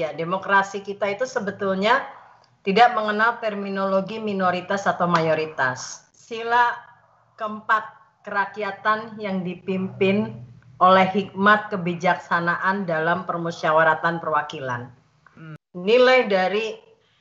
Ya, demokrasi kita itu sebetulnya tidak mengenal terminologi minoritas atau mayoritas. Sila keempat kerakyatan yang dipimpin oleh hikmat kebijaksanaan dalam permusyawaratan perwakilan. Nilai dari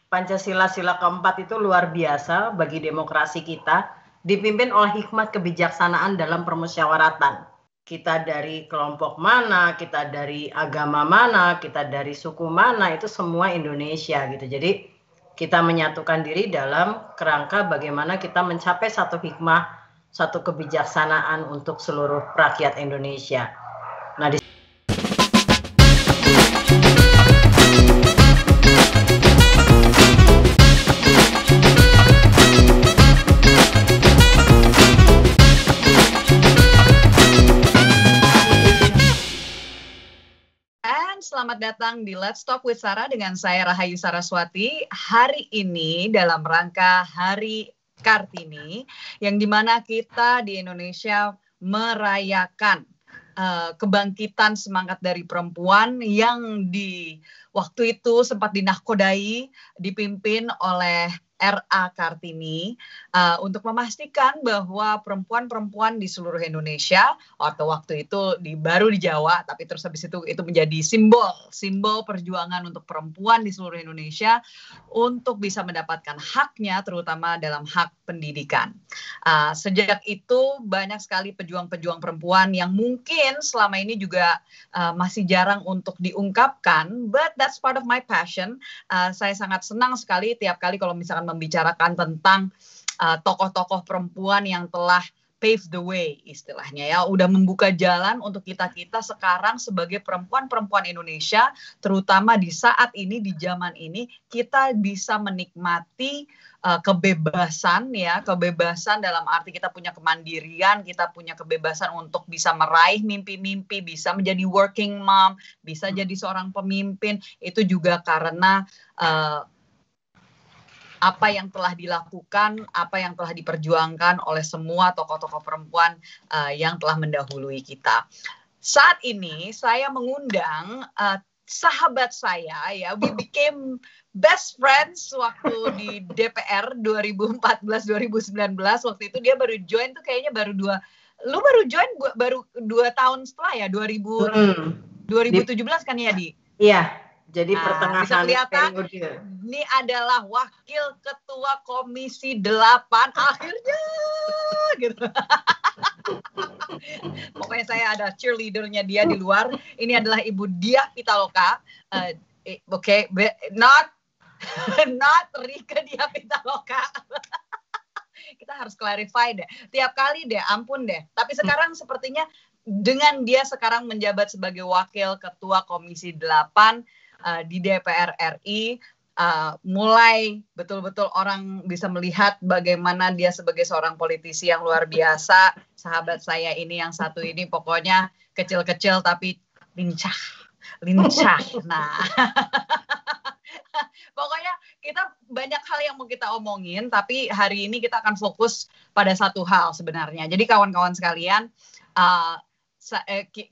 Pancasila sila keempat itu luar biasa bagi demokrasi kita, dipimpin oleh hikmat kebijaksanaan dalam permusyawaratan. Kita dari kelompok mana, kita dari agama mana, kita dari suku mana, itu semua Indonesia gitu. Jadi kita menyatukan diri dalam kerangka bagaimana kita mencapai satu hikmah, satu kebijaksanaan untuk seluruh rakyat Indonesia. Nah, selamat datang di Let's Talk with Sarah dengan saya Rahayu Saraswati. Hari ini dalam rangka Hari Kartini, yang dimana kita di Indonesia merayakan kebangkitan semangat dari perempuan yang di waktu itu sempat dinahkodai, dipimpin oleh R.A. Kartini untuk memastikan bahwa perempuan-perempuan di seluruh Indonesia atau waktu itu baru di Jawa, tapi terus habis itu menjadi simbol perjuangan untuk perempuan di seluruh Indonesia untuk bisa mendapatkan haknya, terutama dalam hak pendidikan. Sejak itu banyak sekali pejuang-pejuang perempuan yang mungkin selama ini juga masih jarang untuk diungkapkan, but that's part of my passion. Saya sangat senang sekali tiap kali kalau misalkan membicarakan tentang tokoh-tokoh perempuan yang telah pave the way istilahnya ya, udah membuka jalan untuk kita sekarang sebagai perempuan-perempuan Indonesia, terutama di saat ini, di zaman ini, kita bisa menikmati kebebasan ya, kebebasan dalam arti kita punya kemandirian, kita punya kebebasan untuk bisa meraih mimpi-mimpi, bisa menjadi working mom, bisa jadi seorang pemimpin, itu juga karena apa yang telah dilakukan, apa yang telah diperjuangkan oleh semua tokoh-tokoh perempuan yang telah mendahului kita. Saat ini saya mengundang sahabat saya ya, we became best friends waktu di DPR 2014-2019. Waktu itu dia baru join tuh kayaknya lu baru join baru 2 tahun setelah ya, 2017 kan ya, Di? Iya. Jadi pertengahan periode. Ini adalah wakil ketua Komisi 8 akhirnya gitu. Pokoknya saya ada cheerleadernya dia di luar. Ini adalah Ibu Diah Pitaloka. Oke, not Rike Diah Pitaloka. Kita harus clarify deh. Tiap kali deh, ampun deh. Tapi sekarang sepertinya dengan dia sekarang menjabat sebagai wakil ketua Komisi 8 di DPR RI, mulai betul-betul orang bisa melihat bagaimana dia sebagai seorang politisi yang luar biasa. Sahabat saya ini yang satu ini pokoknya kecil-kecil tapi lincah. Nah, pokoknya kita banyak hal yang mau kita omongin, tapi hari ini kita akan fokus pada satu hal sebenarnya. Jadi kawan-kawan sekalian,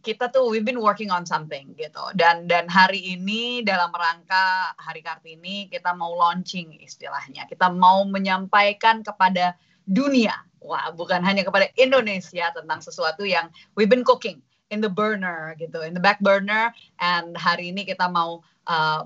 kita tuh we've been working on something gitu, dan hari ini dalam rangka Hari Kartini kita mau launching istilahnya, kita mau menyampaikan kepada dunia, bukan hanya kepada Indonesia, tentang sesuatu yang we've been cooking in the burner gitu, in the back burner, and hari ini kita mau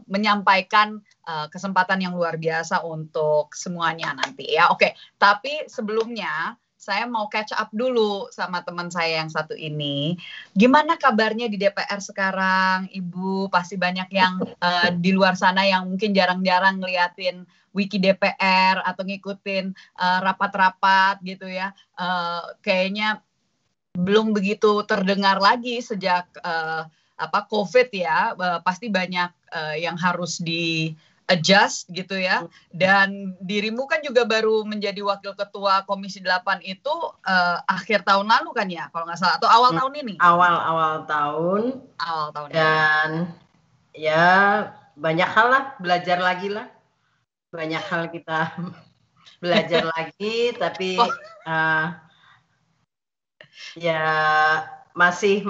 menyampaikan kesempatan yang luar biasa untuk semuanya nanti ya. Oke, tapi sebelumnya saya mau catch up dulu sama teman saya yang satu ini. Gimana kabarnya di DPR sekarang, Ibu? Pasti banyak yang di luar sana yang mungkin jarang-jarang ngeliatin wiki DPR atau ngikutin rapat-rapat gitu ya. Kayaknya belum begitu terdengar lagi sejak COVID ya. Pasti banyak yang harus adjust gitu ya, dan dirimu kan juga baru menjadi wakil ketua Komisi 8 itu akhir tahun lalu kan ya, kalau nggak salah, atau awal tahun ini? Awal tahun. Dan ya banyak hal lah, belajar lagi lah, banyak hal kita belajar lagi, tapi ya masih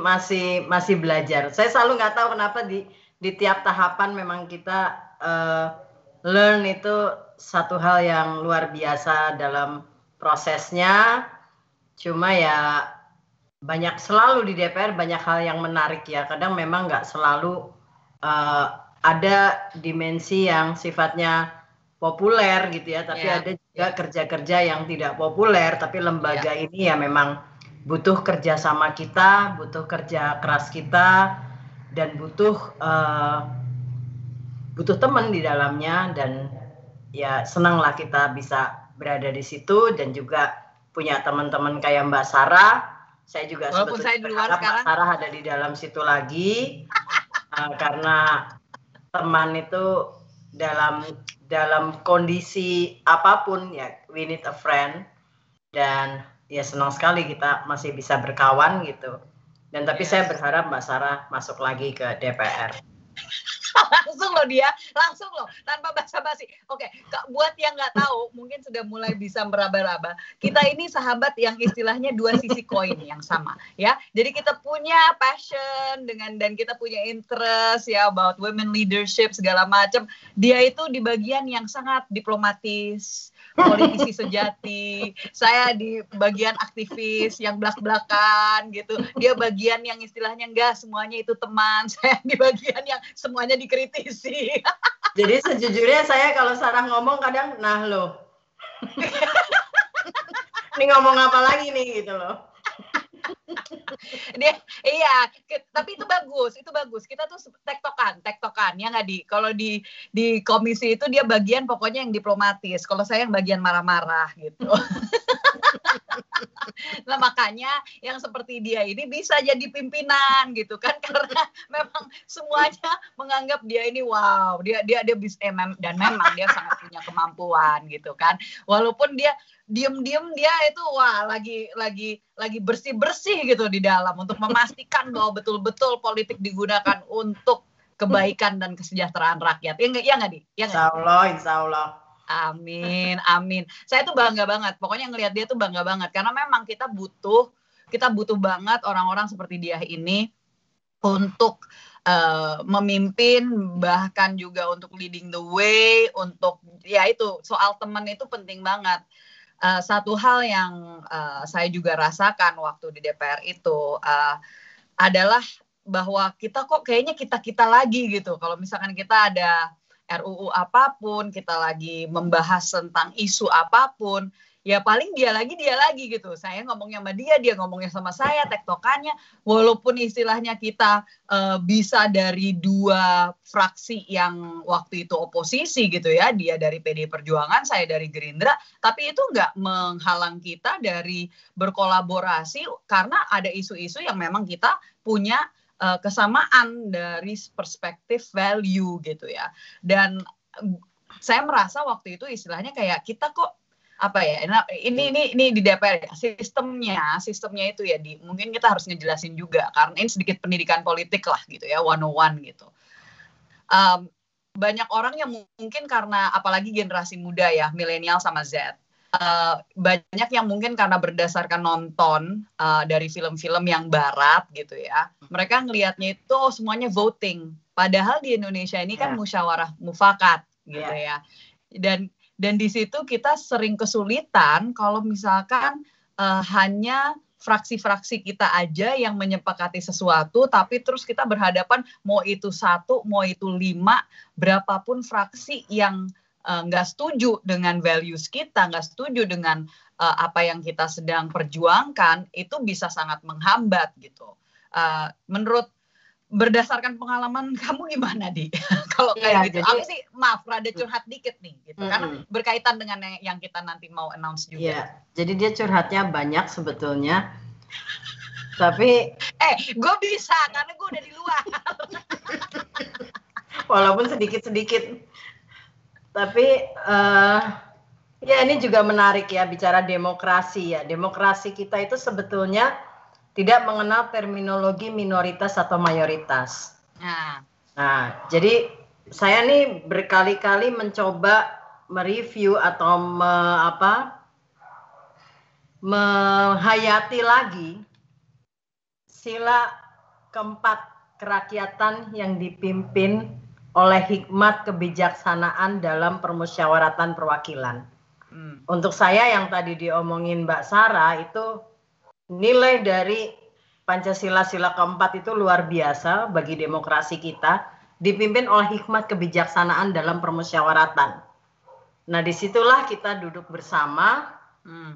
belajar. Saya selalu nggak tahu kenapa di di tiap tahapan memang kita learn itu satu hal yang luar biasa dalam prosesnya. Cuma ya selalu di DPR banyak hal yang menarik ya. Kadang memang nggak selalu ada dimensi yang sifatnya populer gitu ya. Tapi ada juga kerja-kerja yang tidak populer. Tapi lembaga ini ya memang butuh kerja sama kita, butuh kerja keras kita, dan butuh teman di dalamnya. Dan ya senanglah kita bisa berada di situ dan juga punya teman-teman kayak Mbak Sarah. Saya juga walaupun saya di luar sekarang, Mbak Sarah ada di dalam situ lagi karena teman itu dalam kondisi apapun ya, we need a friend. Dan ya senang sekali kita masih bisa berkawan gitu. Dan tapi saya berharap Mbak Sarah masuk lagi ke DPR. langsung loh tanpa basa-basi. Oke, buat yang nggak tahu mungkin sudah mulai bisa meraba-raba, kita ini sahabat yang istilahnya dua sisi koin yang sama ya. Jadi kita punya passion dan kita punya interest ya about women leadership segala macam. Dia itu di bagian yang sangat diplomatis, politisi sejati. Saya di bagian aktivis yang belak-belakan gitu. Dia bagian yang istilahnya enggak semuanya itu teman. Saya di bagian yang semuanya dikritisi. Jadi sejujurnya saya kalau Sarah ngomong kadang nah loh. Ini ngomong apa lagi nih gitu loh. Tapi itu bagus. Kita tuh tektokan ya nggak kalau di komisi itu dia bagian pokoknya yang diplomatis. Kalau saya yang bagian marah-marah gitu. Nah makanya yang seperti dia ini bisa jadi pimpinan gitu kan, karena memang semuanya menganggap dia ini wow, dia bisa dan memang dia sangat punya kemampuan gitu kan. Walaupun dia diem-diem dia itu wah lagi bersih-bersih gitu di dalam untuk memastikan bahwa betul-betul politik digunakan untuk kebaikan dan kesejahteraan rakyat. Ya nggak Di? Insya Allah. Amin. Saya tuh bangga banget. Pokoknya ngelihat dia tuh bangga banget karena memang kita butuh banget orang-orang seperti dia ini untuk memimpin, bahkan juga untuk leading the way, untuk ya itu soal teman itu penting banget. Satu hal yang saya juga rasakan waktu di DPR itu adalah bahwa kita kok kayaknya kita lagi gitu. Kalau misalkan kita ada RUU apapun, kita lagi membahas tentang isu apapun, ya paling dia lagi gitu. Saya ngomongnya sama dia ngomongnya sama saya, tektokannya. Walaupun istilahnya kita bisa dari dua fraksi yang waktu itu oposisi gitu ya, dia dari PDI Perjuangan, saya dari Gerindra, tapi itu nggak menghalang kita dari berkolaborasi karena ada isu-isu yang memang kita punya kesamaan dari perspektif value gitu ya. Dan saya merasa waktu itu istilahnya kayak kita kok apa ya, ini di DPR ya, sistemnya itu ya mungkin kita harus ngejelasin juga karena ini sedikit pendidikan politik lah gitu ya, 101 gitu. Banyak orang yang mungkin karena apalagi generasi muda ya, milenial sama Z, banyak yang mungkin karena berdasarkan nonton dari film-film yang barat gitu ya, mereka ngelihatnya itu semuanya voting, padahal di Indonesia ini kan musyawarah mufakat gitu ya, dan di situ kita sering kesulitan kalau misalkan hanya fraksi-fraksi kita aja yang menyepakati sesuatu, tapi terus kita berhadapan mau itu 1, mau itu 5, berapapun fraksi yang nggak setuju dengan values kita, nggak setuju dengan apa yang kita sedang perjuangkan, itu bisa sangat menghambat gitu. Menurut berdasarkan pengalaman kamu gimana Di? Kalau kayak gitu, aku sih maaf rada curhat dikit nih gitu, karena berkaitan dengan yang kita nanti mau announce juga. Iya, jadi dia curhatnya banyak sebetulnya, tapi gue bisa karena gue udah di luar. Walaupun sedikit-sedikit. Tapi ya ini juga menarik ya bicara demokrasi ya. Demokrasi kita itu sebetulnya tidak mengenal terminologi minoritas atau mayoritas. Nah, jadi saya nih berkali-kali mencoba mereview atau menghayati lagi sila keempat kerakyatan yang dipimpin oleh hikmat kebijaksanaan dalam permusyawaratan perwakilan. Untuk saya yang tadi diomongin Mbak Sarah itu nilai dari Pancasila sila keempat itu luar biasa bagi demokrasi kita, dipimpin oleh hikmat kebijaksanaan dalam permusyawaratan. Nah, disitulah kita duduk bersama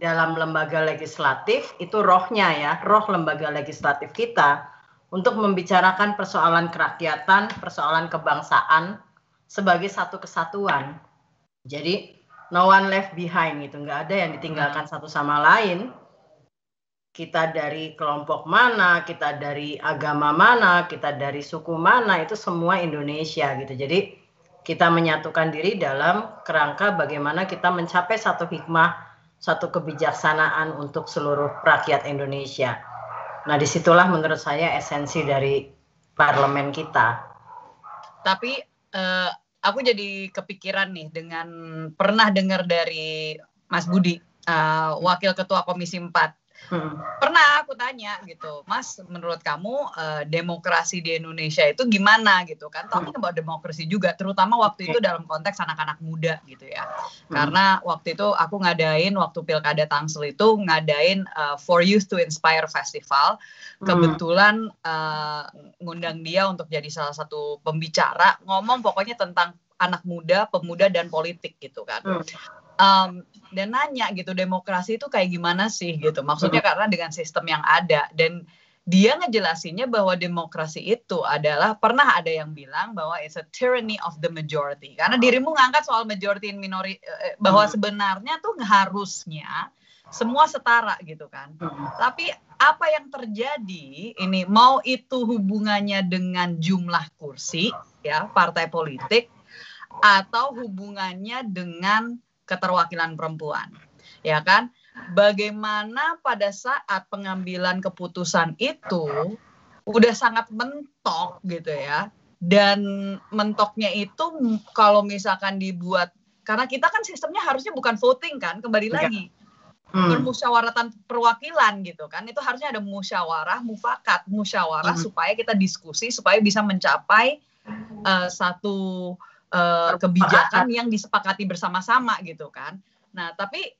dalam lembaga legislatif, itu rohnya ya, roh lembaga legislatif kita untuk membicarakan persoalan kerakyatan, persoalan kebangsaan sebagai satu kesatuan. Jadi no one left behind gitu, nggak ada yang ditinggalkan satu sama lain. Kita dari kelompok mana, kita dari agama mana, kita dari suku mana, itu semua Indonesia gitu. Jadi kita menyatukan diri dalam kerangka bagaimana kita mencapai satu hikmah, satu kebijaksanaan untuk seluruh rakyat Indonesia. Nah, disitulah menurut saya esensi dari parlemen kita. Tapi aku jadi kepikiran nih dengan pernah dengar dari Mas Budi, Wakil Ketua Komisi 4. Pernah aku tanya gitu, Mas, menurut kamu demokrasi di Indonesia itu gimana gitu kan? Talking about demokrasi juga, terutama waktu itu dalam konteks anak-anak muda gitu ya. Karena waktu itu aku ngadain, waktu Pilkada Tangsel itu ngadain For Youth to Inspire Festival. Kebetulan ngundang dia untuk jadi salah satu pembicara, ngomong pokoknya tentang anak muda, pemuda, dan politik gitu kan. Dan nanya gitu, demokrasi itu kayak gimana sih gitu, maksudnya karena dengan sistem yang ada, dan dia ngejelasinnya bahwa demokrasi itu adalah, pernah ada yang bilang bahwa it's a tyranny of the majority, karena dirimu ngangkat soal majority and minority, bahwa sebenarnya tuh harusnya semua setara gitu kan. Tapi apa yang terjadi ini, mau itu hubungannya dengan jumlah kursi ya partai politik, atau hubungannya dengan keterwakilan perempuan, ya kan? Bagaimana pada saat pengambilan keputusan itu udah sangat mentok gitu ya, dan mentoknya itu kalau misalkan dibuat, karena kita kan sistemnya harusnya bukan voting kan, kembali lagi permusyawaratan perwakilan gitu kan, itu harusnya ada musyawarah mufakat, musyawarah supaya kita diskusi, supaya bisa mencapai satu kebijakan yang disepakati bersama-sama gitu kan. Nah, tapi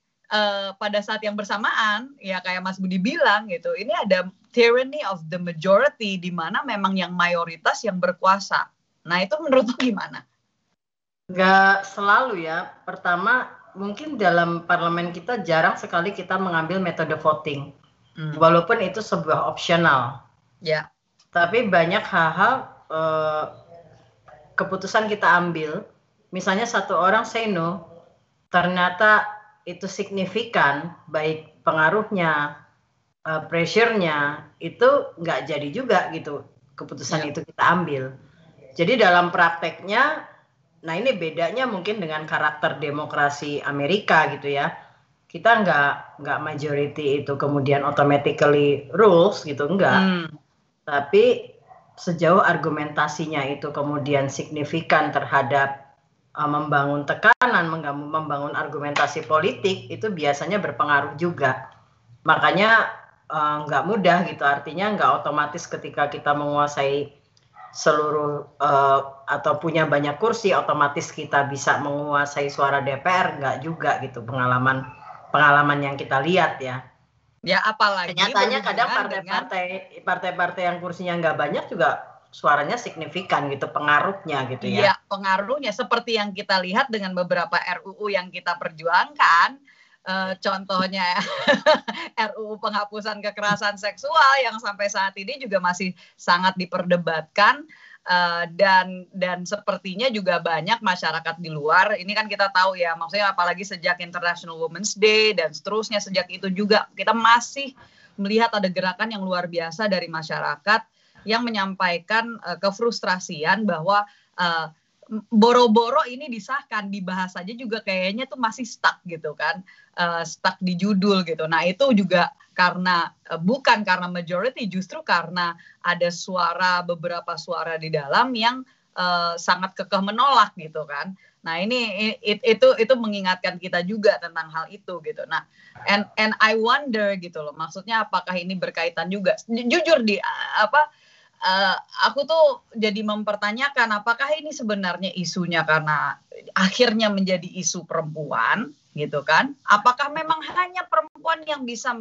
pada saat yang bersamaan ya kayak Mas Budi bilang gitu, ini ada tyranny of the majority, di mana memang yang mayoritas yang berkuasa. Nah, itu menurut lo gimana? Nggak selalu ya. Pertama, mungkin dalam parlemen kita jarang sekali kita mengambil metode voting, walaupun itu sebuah opsional. Ya. Tapi banyak hal-hal keputusan kita ambil, misalnya satu orang say no, ternyata itu signifikan, baik pengaruhnya, pressure-nya, itu nggak jadi juga gitu, keputusan itu kita ambil. Jadi dalam prakteknya, nah ini bedanya mungkin dengan karakter demokrasi Amerika gitu ya, kita nggak majority itu kemudian automatically rules gitu, enggak. Tapi sejauh argumentasinya itu kemudian signifikan terhadap membangun tekanan, membangun argumentasi politik, itu biasanya berpengaruh juga. Makanya nggak mudah gitu, artinya nggak otomatis ketika kita menguasai seluruh atau punya banyak kursi, otomatis kita bisa menguasai suara DPR, nggak juga gitu, pengalaman yang kita lihat ya. Ya, apalagi kenyataannya kadang partai-partai yang kursinya nggak banyak juga suaranya signifikan gitu, pengaruhnya gitu ya. Iya, pengaruhnya seperti yang kita lihat dengan beberapa RUU yang kita perjuangkan, contohnya RUU penghapusan kekerasan seksual yang sampai saat ini juga masih sangat diperdebatkan. Dan sepertinya juga banyak masyarakat di luar, ini kan kita tahu ya, maksudnya apalagi sejak International Women's Day dan seterusnya, sejak itu juga kita masih melihat ada gerakan yang luar biasa dari masyarakat yang menyampaikan kefrustrasian bahwa boro-boro ini disahkan, dibahas aja juga kayaknya tuh masih stuck gitu kan, stuck di judul gitu. Nah, itu juga karena bukan karena majority, justru karena ada beberapa suara di dalam yang sangat kekeh menolak gitu kan. Nah, itu mengingatkan kita juga tentang hal itu gitu. Nah, and I wonder gitu loh, maksudnya apakah ini berkaitan juga, jujur aku tuh jadi mempertanyakan apakah ini sebenarnya isunya karena akhirnya menjadi isu perempuan gitu kan? Apakah memang hanya perempuan yang bisa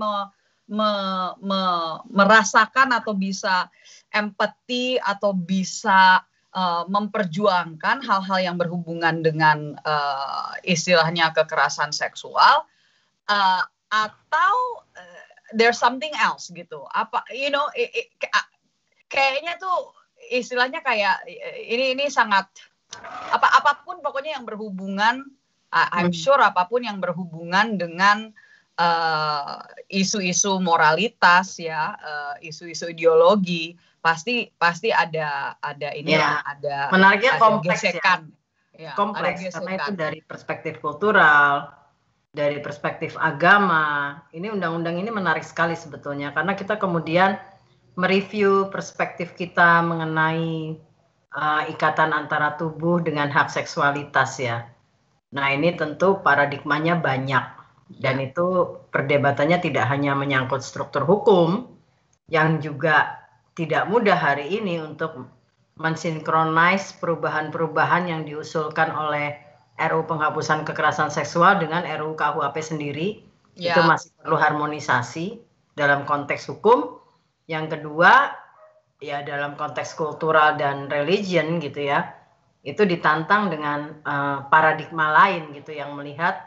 merasakan atau bisa empati atau bisa memperjuangkan hal-hal yang berhubungan dengan istilahnya kekerasan seksual, atau there's something else gitu? Apa kayaknya tuh istilahnya kayak ini sangat apapun pokoknya yang berhubungan, I'm sure apapun yang berhubungan dengan isu-isu moralitas ya, isu-isu ideologi pasti ada inilah, ada menariknya kompleks gesekan. Ya. Kompleks karena itu dari perspektif kultural, dari perspektif agama. Ini undang-undang ini menarik sekali sebetulnya karena kita kemudian mereview perspektif kita mengenai ikatan antara tubuh dengan hak seksualitas ya. Nah ini tentu paradigmanya banyak dan itu perdebatannya tidak hanya menyangkut struktur hukum yang juga tidak mudah hari ini untuk mensinkronis perubahan-perubahan yang diusulkan oleh RUU penghapusan kekerasan seksual dengan RUU KUHP sendiri. Itu masih perlu harmonisasi dalam konteks hukum. Yang kedua, ya dalam konteks kultural dan religion gitu ya, itu ditantang dengan paradigma lain gitu yang melihat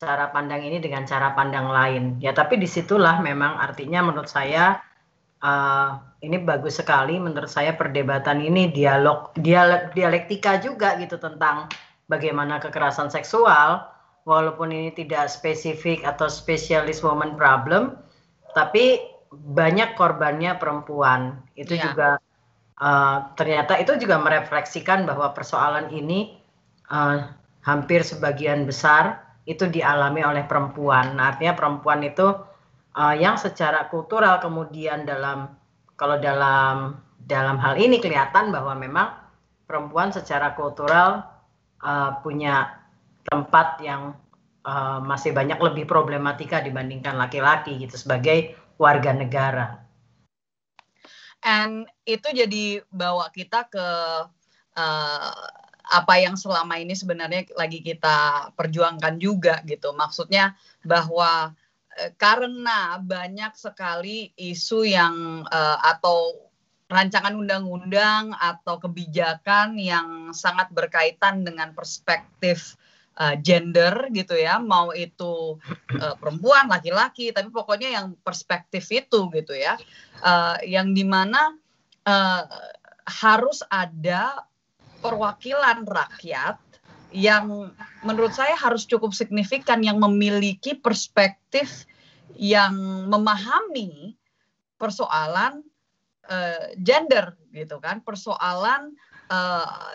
cara pandang ini dengan cara pandang lain. Ya tapi disitulah memang artinya menurut saya ini bagus sekali menurut saya perdebatan ini dialektika juga gitu tentang bagaimana kekerasan seksual, walaupun ini tidak spesifik atau spesialis woman problem, tapi banyak korbannya perempuan. Itu juga ternyata itu juga merefleksikan bahwa persoalan ini hampir sebagian besar itu dialami oleh perempuan. Nah, artinya perempuan itu yang secara kultural kemudian kalau dalam hal ini kelihatan bahwa memang perempuan secara kultural punya tempat yang masih banyak lebih problematika dibandingkan laki-laki gitu sebagai warga negara. And itu jadi bawa kita ke apa yang selama ini sebenarnya lagi kita perjuangkan juga gitu. Maksudnya bahwa karena banyak sekali isu yang atau rancangan undang-undang atau kebijakan yang sangat berkaitan dengan perspektif gender gitu ya, mau itu perempuan, laki-laki, tapi pokoknya yang perspektif itu gitu ya, yang dimana harus ada perwakilan rakyat yang menurut saya harus cukup signifikan, yang memiliki perspektif yang memahami persoalan gender gitu kan, persoalan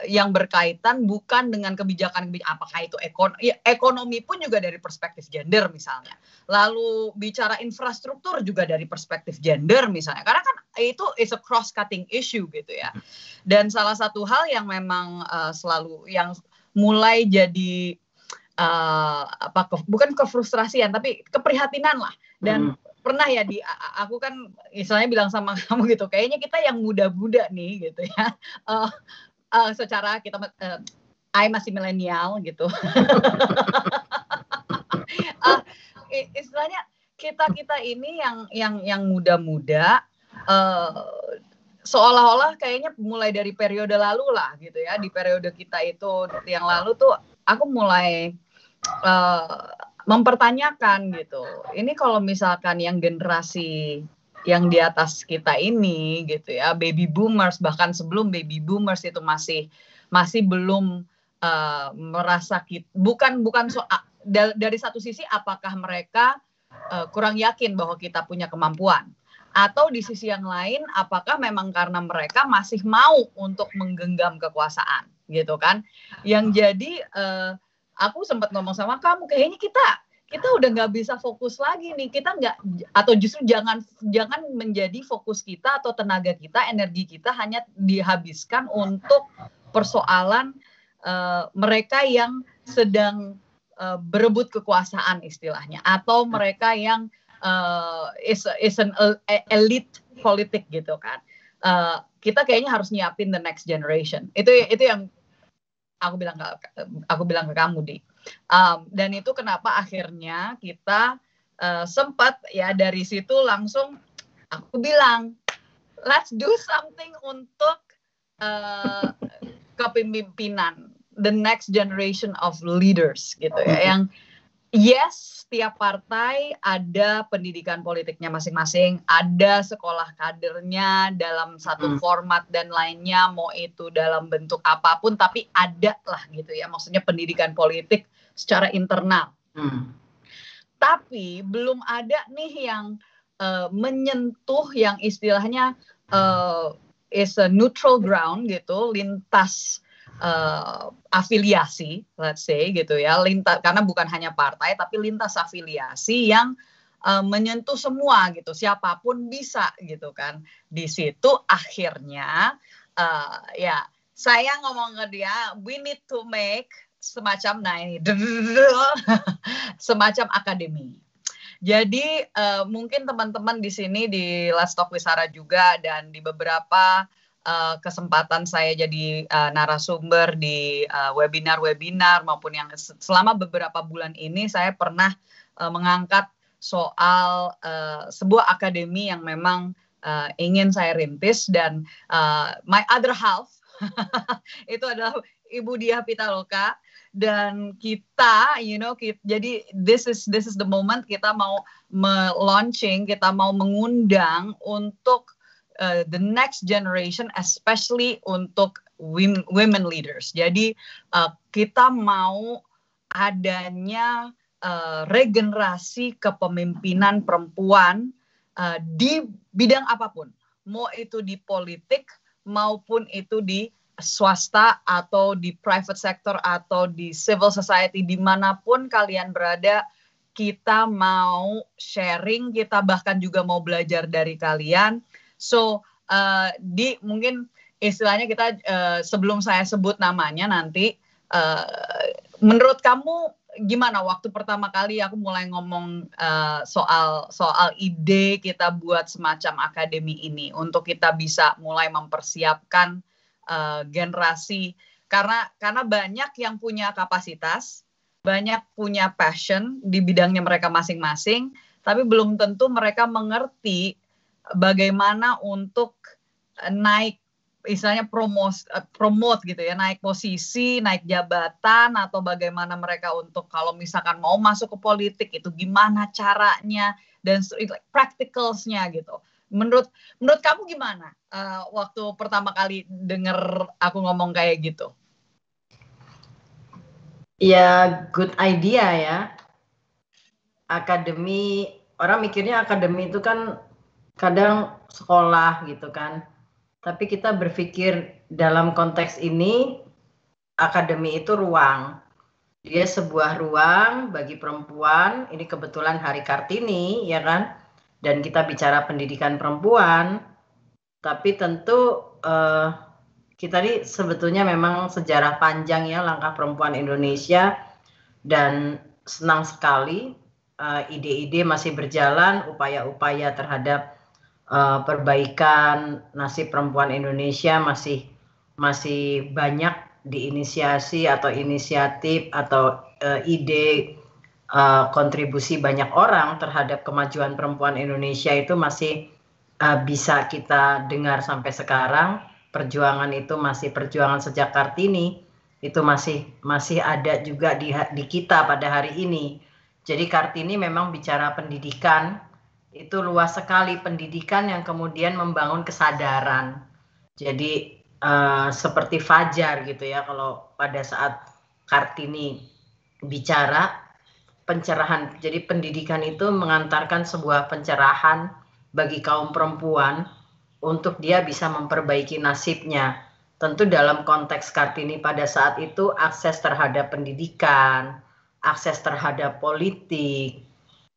yang berkaitan bukan dengan kebijakan apakah itu ekonomi pun juga dari perspektif gender misalnya, lalu bicara infrastruktur juga dari perspektif gender misalnya, karena kan itu is a cross cutting issue gitu ya. Dan salah satu hal yang memang selalu yang mulai jadi bukan kefrustrasian tapi keprihatinan lah, dan pernah ya aku kan istilahnya bilang sama kamu gitu, kayaknya kita yang muda-muda nih gitu ya, secara kita I masih milenial gitu. Istilahnya kita ini yang muda-muda, seolah-olah kayaknya mulai dari periode lalu lah gitu ya, di periode kita itu yang lalu tuh aku mulai mempertanyakan gitu, ini kalau misalkan yang generasi yang di atas kita ini gitu ya, baby boomers, bahkan sebelum baby boomers itu masih belum merasa bukan dari satu sisi apakah mereka kurang yakin bahwa kita punya kemampuan, atau di sisi yang lain apakah memang karena mereka masih mau untuk menggenggam kekuasaan gitu kan, yang jadi aku sempat ngomong sama kamu, kayaknya kita udah nggak bisa fokus lagi nih, kita nggak, atau justru jangan menjadi fokus kita atau tenaga kita, energi kita hanya dihabiskan untuk persoalan mereka yang sedang berebut kekuasaan istilahnya, atau mereka yang is an elite politik gitu kan. kita kayaknya harus nyiapin the next generation. Itu yang aku bilang ke kamu, Di. Dan itu kenapa akhirnya kita sempat ya dari situ langsung aku bilang let's do something untuk kepemimpinan, the next generation of leaders gitu ya, yang yes, tiap partai ada pendidikan politiknya masing-masing, ada sekolah kadernya dalam satu format dan lainnya, mau itu dalam bentuk apapun, tapi ada lah gitu ya, maksudnya pendidikan politik secara internal. Tapi belum ada nih yang menyentuh yang istilahnya is a neutral ground gitu, lintas afiliasi, let's say gitu ya, lintas, karena bukan hanya partai tapi lintas afiliasi yang menyentuh semua gitu, siapapun bisa gitu kan. Di situ akhirnya ya saya ngomong ke dia, we need to make semacam semacam akademi. Jadi mungkin teman-teman di sini di Let's Talk with Sarah juga, dan di beberapa kesempatan saya jadi narasumber di webinar-webinar maupun yang selama beberapa bulan ini saya pernah mengangkat soal sebuah akademi yang memang ingin saya rintis, dan my other half itu adalah Ibu Diah Pitaloka, dan kita jadi this is the moment kita mau launching, kita mau mengundang untuk the next generation, especially untuk women leaders. Jadi kita mau adanya regenerasi kepemimpinan perempuan di bidang apapun, mau itu di politik maupun itu di swasta atau di private sector atau di civil society, dimanapun kalian berada, kita mau sharing, kita bahkan juga mau belajar dari kalian. So di mungkin istilahnya kita sebelum saya sebut namanya nanti, menurut kamu gimana waktu pertama kali aku mulai ngomong soal ide kita buat semacam akademi ini untuk kita bisa mulai mempersiapkan generasi, karena banyak yang punya kapasitas, banyak punya passion di bidangnya mereka masing-masing, tapi belum tentu mereka mengerti bagaimana untuk naik, istilahnya promote gitu ya, naik posisi, naik jabatan, atau bagaimana mereka untuk kalau misalkan mau masuk ke politik itu gimana caranya, dan practicalsnya gitu. Menurut kamu gimana waktu pertama kali denger aku ngomong kayak gitu? Ya, good idea ya. Akademi, orang mikirnya akademi itu kan kadang sekolah gitu kan. Tapi kita berpikir dalam konteks ini, akademi itu ruang. Dia sebuah ruang bagi perempuan. Ini kebetulan Hari Kartini, ya kan? Dan kita bicara pendidikan perempuan, tapi tentu kita ini sebetulnya memang sejarah panjang ya langkah perempuan Indonesia, dan senang sekali ide-ide masih berjalan, upaya-upaya terhadap perbaikan nasib perempuan Indonesia masih banyak diinisiasi atau inisiatif atau ide kontribusi banyak orang terhadap kemajuan perempuan Indonesia itu masih bisa kita dengar sampai sekarang. Perjuangan itu masih perjuangan sejak Kartini, itu masih ada juga di kita pada hari ini. Jadi Kartini memang bicara pendidikan, itu luas sekali pendidikan yang kemudian membangun kesadaran. Jadi seperti Fajar gitu ya, kalau pada saat Kartini bicara pencerahan, jadi pendidikan itu mengantarkan sebuah pencerahan bagi kaum perempuan untuk dia bisa memperbaiki nasibnya. Tentu dalam konteks Kartini pada saat itu akses terhadap pendidikan, akses terhadap politik,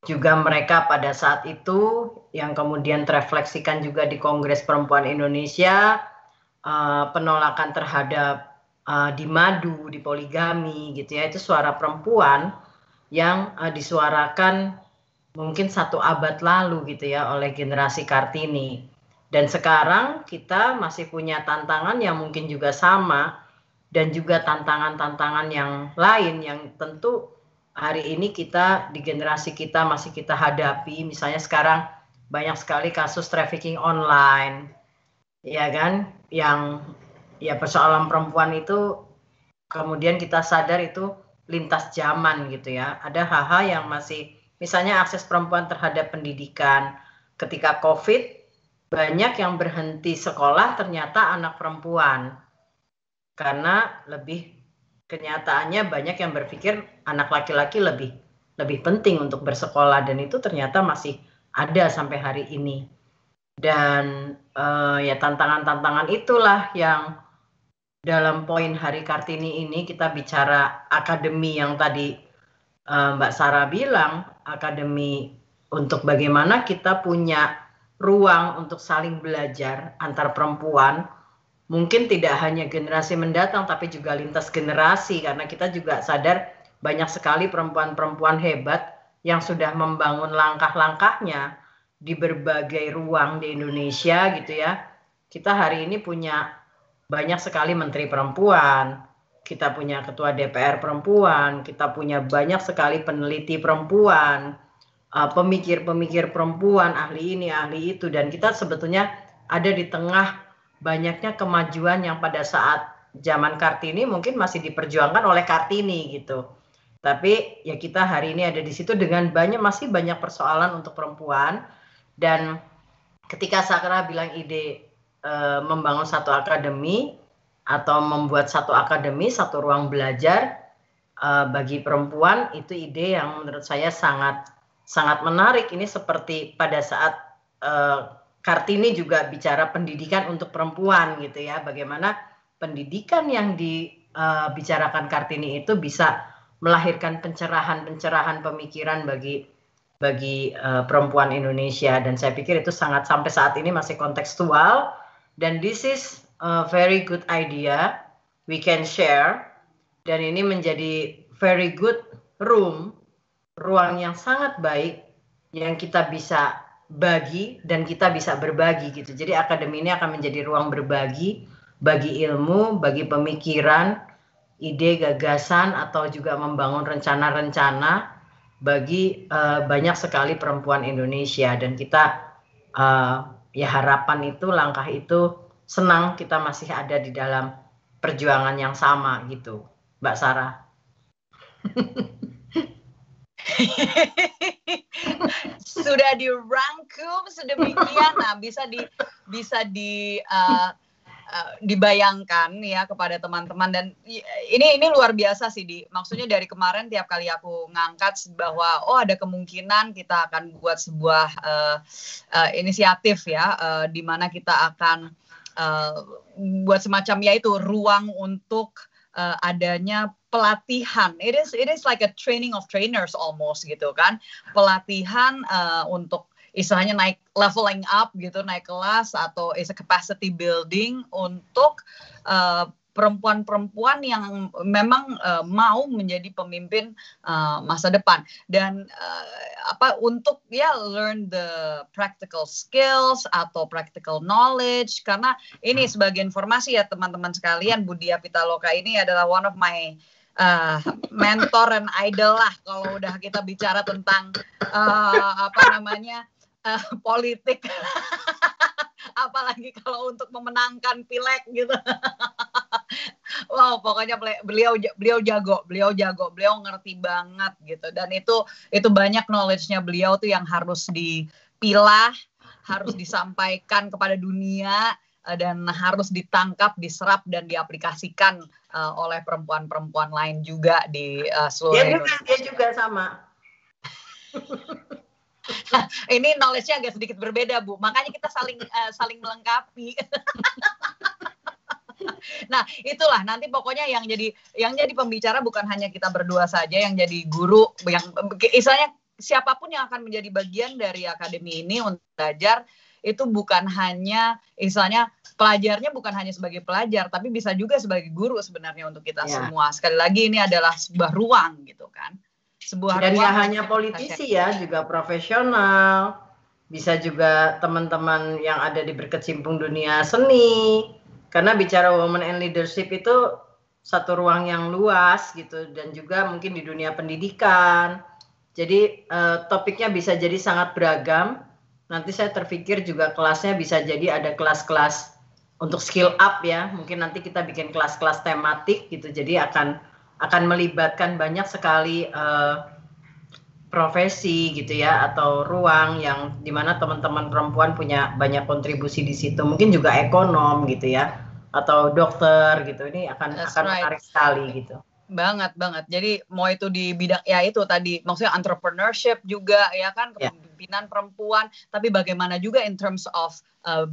juga mereka pada saat itu yang kemudian terefleksikan juga di Kongres Perempuan Indonesia, penolakan terhadap di madu, di poligami gitu ya, itu suara perempuan yang disuarakan mungkin 1 abad lalu gitu ya oleh generasi Kartini. Dan sekarang kita masih punya tantangan yang mungkin juga sama, dan juga tantangan-tantangan yang lain yang tentu hari ini kita di generasi kita masih kita hadapi. Misalnya sekarang banyak sekali kasus trafficking online, ya kan, yang ya persoalan perempuan itu kemudian kita sadar itu lintas zaman gitu ya. Ada hal-hal yang masih, misalnya akses perempuan terhadap pendidikan. Ketika COVID, banyak yang berhenti sekolah ternyata anak perempuan. Karena kenyataannya banyak yang berpikir anak laki-laki lebih penting untuk bersekolah, dan itu ternyata masih ada sampai hari ini. Dan ya tantangan-tantangan itulah yang dalam poin Hari Kartini ini kita bicara akademi yang tadi Mbak Sarah bilang, akademi untuk bagaimana kita punya ruang untuk saling belajar antar perempuan, mungkin tidak hanya generasi mendatang tapi juga lintas generasi, karena kita juga sadar banyak sekali perempuan-perempuan hebat yang sudah membangun langkah-langkahnya di berbagai ruang di Indonesia gitu ya. Kita hari ini punya banyak sekali menteri perempuan, kita punya ketua DPR perempuan, kita punya banyak sekali peneliti perempuan, pemikir-pemikir perempuan, ahli ini, ahli itu, dan kita sebetulnya ada di tengah banyaknya kemajuan yang pada saat zaman Kartini mungkin masih diperjuangkan oleh Kartini gitu. Tapi ya kita hari ini ada di situ dengan masih banyak persoalan untuk perempuan. Dan ketika Sakra bilang ide membangun satu akademi atau membuat satu akademi, satu ruang belajar bagi perempuan, itu ide yang menurut saya sangat menarik. Ini seperti pada saat Kartini juga bicara pendidikan untuk perempuan gitu ya, bagaimana pendidikan yang dibicarakan Kartini itu bisa melahirkan pencerahan pemikiran bagi perempuan Indonesia. Dan saya pikir itu sangat sampai saat ini masih kontekstual, dan this is a very good idea we can share, dan ini menjadi very good ruang yang sangat baik yang kita bisa bagi dan kita bisa berbagi gitu. Jadi akademi ini akan menjadi ruang berbagi, bagi ilmu, bagi pemikiran, ide, gagasan, atau juga membangun rencana-rencana bagi banyak sekali perempuan Indonesia. Dan kita ya harapan itu, langkah itu, senang kita masih ada di dalam perjuangan yang sama gitu, Mbak Sarah. Sudah dirangkum sedemikian, nah bisa dibayangkan ya kepada teman-teman. Dan ini luar biasa sih, maksudnya dari kemarin tiap kali aku ngangkat bahwa ada kemungkinan kita akan buat sebuah inisiatif ya, di mana kita akan buat semacam yaitu ruang untuk adanya pelatihan. It is like a training of trainers almost gitu kan, pelatihan untuk istilahnya naik leveling up gitu, naik kelas, atau is a capacity building untuk perempuan-perempuan yang memang mau menjadi pemimpin masa depan, dan untuk learn the practical skills atau practical knowledge. Karena ini sebagai informasi ya teman-teman sekalian, Budia Pitaloka ini adalah one of my mentor and idol lah kalau udah kita bicara tentang politik. Apalagi kalau untuk memenangkan pileg gitu. Wow, pokoknya beliau jago, beliau ngerti banget gitu. Dan itu banyak knowledge-nya beliau tuh yang harus dipilah, harus disampaikan kepada dunia, dan harus ditangkap, diserap, dan diaplikasikan oleh perempuan-perempuan lain juga di seluruh Indonesia. Dia juga sama. Ini knowledge-nya agak sedikit berbeda, Bu. Makanya kita saling melengkapi. Nah, itulah nanti pokoknya yang jadi pembicara bukan hanya kita berdua saja, yang jadi guru, yang istilahnya siapapun yang akan menjadi bagian dari akademi ini untuk belajar, itu bukan hanya istilahnya pelajarnya bukan hanya sebagai pelajar, tapi bisa juga sebagai guru sebenarnya untuk kita semua. Sekali lagi ini adalah sebuah ruang gitu kan. Dan nggak hanya politisi ya, juga profesional, bisa juga teman-teman yang ada di berkecimpung dunia seni. Karena bicara women and leadership itu satu ruang yang luas gitu, dan juga mungkin di dunia pendidikan. Jadi topiknya bisa jadi sangat beragam. Nanti saya terpikir juga kelasnya bisa jadi ada kelas-kelas untuk skill up ya. Mungkin nanti kita bikin kelas-kelas tematik gitu. Jadi akan melibatkan banyak sekali profesi gitu ya, atau ruang yang dimana teman-teman perempuan punya banyak kontribusi di situ. Mungkin juga ekonom gitu ya, atau dokter gitu. Ini akan menarik sekali gitu. Banget. Jadi mau itu di bidang ya itu tadi, maksudnya entrepreneurship juga ya kan, kepemimpinan perempuan, tapi bagaimana juga in terms of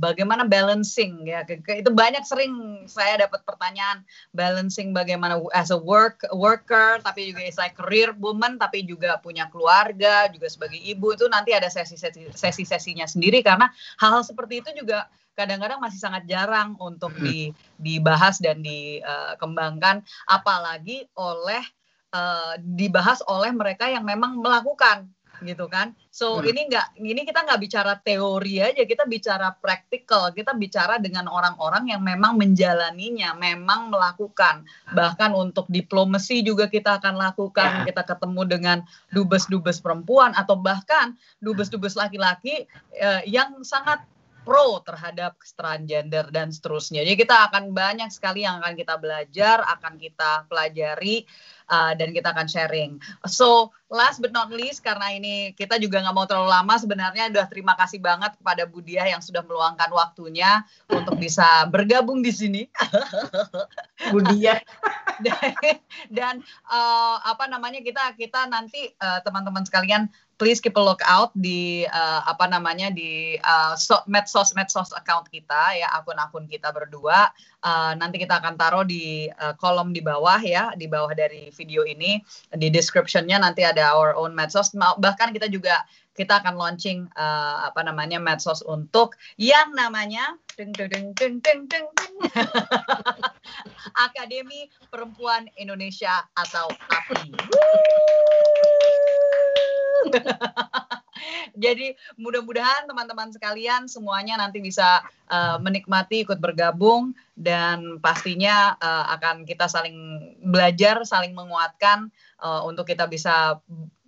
bagaimana balancing ya. Itu banyak sering saya dapat pertanyaan, balancing bagaimana as a worker, tapi juga as a career woman, tapi juga punya keluarga, juga sebagai ibu. Itu nanti ada sesi-sesinya sendiri, karena hal-hal seperti itu juga kadang-kadang masih sangat jarang untuk dibahas dan dikembangkan, apalagi dibahas oleh mereka yang memang melakukan gitu kan. So ini kita nggak bicara teori aja, kita bicara praktikal, kita bicara dengan orang-orang yang memang menjalaninya, memang melakukan. Bahkan untuk diplomasi juga kita akan lakukan, kita ketemu dengan dubes-dubes perempuan atau bahkan dubes-dubes laki-laki yang sangat pro terhadap kesetaraan gender dan seterusnya. Jadi kita akan banyak sekali yang akan kita belajar, akan kita pelajari, dan kita akan sharing. So last but not least, karena ini kita juga nggak mau terlalu lama, sebenarnya udah terima kasih banget kepada Bu Diah yang sudah meluangkan waktunya untuk bisa bergabung di sini. Bu Diah. Dan kita nanti teman-teman sekalian, please keep a look out di medsos account kita ya, akun-akun kita berdua. Nanti kita akan taruh di kolom di bawah ya, di bawah dari video ini, di description-nya nanti ada our own medsos. Bahkan kita akan launching medsos untuk yang namanya Akademi Perempuan Indonesia atau API. Jadi mudah-mudahan teman-teman sekalian semuanya nanti bisa menikmati, ikut bergabung, dan pastinya akan kita saling belajar, saling menguatkan untuk kita bisa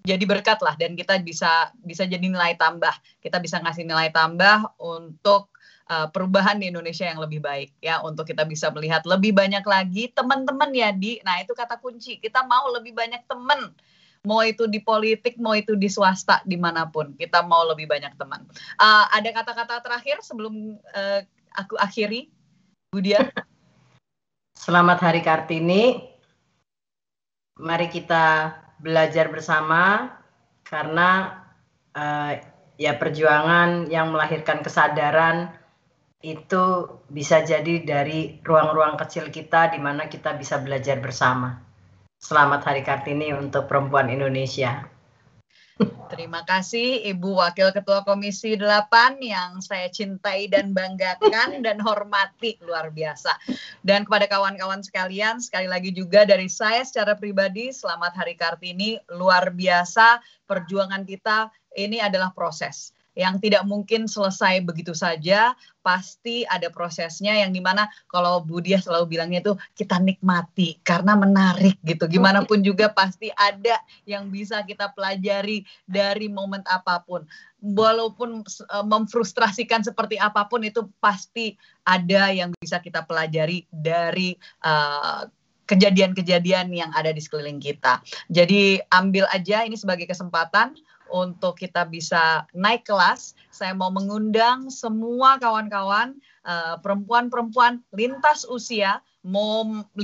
jadi berkat lah, dan kita bisa jadi nilai tambah. Kita bisa ngasih nilai tambah untuk perubahan di Indonesia yang lebih baik ya, untuk kita bisa melihat lebih banyak lagi teman-teman ya nah itu kata kunci, kita mau lebih banyak teman. Mau itu di politik, mau itu di swasta, dimanapun. Kita mau lebih banyak teman. Ada kata-kata terakhir sebelum aku akhiri, Bu Diah? Selamat Hari Kartini. Mari kita belajar bersama, karena ya perjuangan yang melahirkan kesadaran itu bisa jadi dari ruang-ruang kecil kita, di mana kita bisa belajar bersama. Selamat Hari Kartini untuk perempuan Indonesia. Terima kasih Ibu Wakil Ketua Komisi 8 yang saya cintai dan banggakan dan hormati luar biasa. Dan kepada kawan-kawan sekalian, sekali lagi juga dari saya secara pribadi, selamat Hari Kartini, luar biasa. Perjuangan kita ini adalah proses yang tidak mungkin selesai begitu saja, pasti ada prosesnya, yang dimana kalau Bu Diah selalu bilangnya itu kita nikmati karena menarik gitu. Gimana pun juga pasti ada yang bisa kita pelajari dari momen apapun. Walaupun memfrustrasikan seperti apapun, itu pasti ada yang bisa kita pelajari dari kejadian-kejadian yang ada di sekeliling kita. Jadi ambil aja ini sebagai kesempatan untuk kita bisa naik kelas. Saya mau mengundang semua kawan-kawan perempuan-perempuan lintas usia, mau 15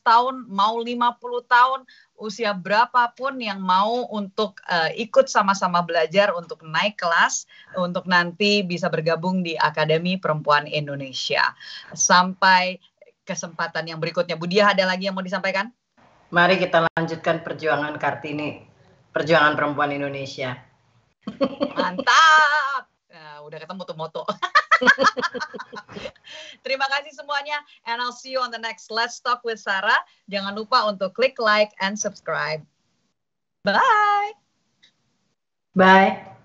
tahun, mau 50 tahun, usia berapapun yang mau untuk ikut sama-sama belajar untuk naik kelas, untuk nanti bisa bergabung di Akademi Perempuan Indonesia. Sampai kesempatan yang berikutnya. Bu Diah, ada lagi yang mau disampaikan? Mari kita lanjutkan perjuangan Kartini, perjuangan perempuan Indonesia. Mantap. Nah, udah ketemu tuh moto. Terima kasih semuanya, and I'll see you on the next Let's Talk with Sarah. Jangan lupa untuk klik like and subscribe. Bye. Bye.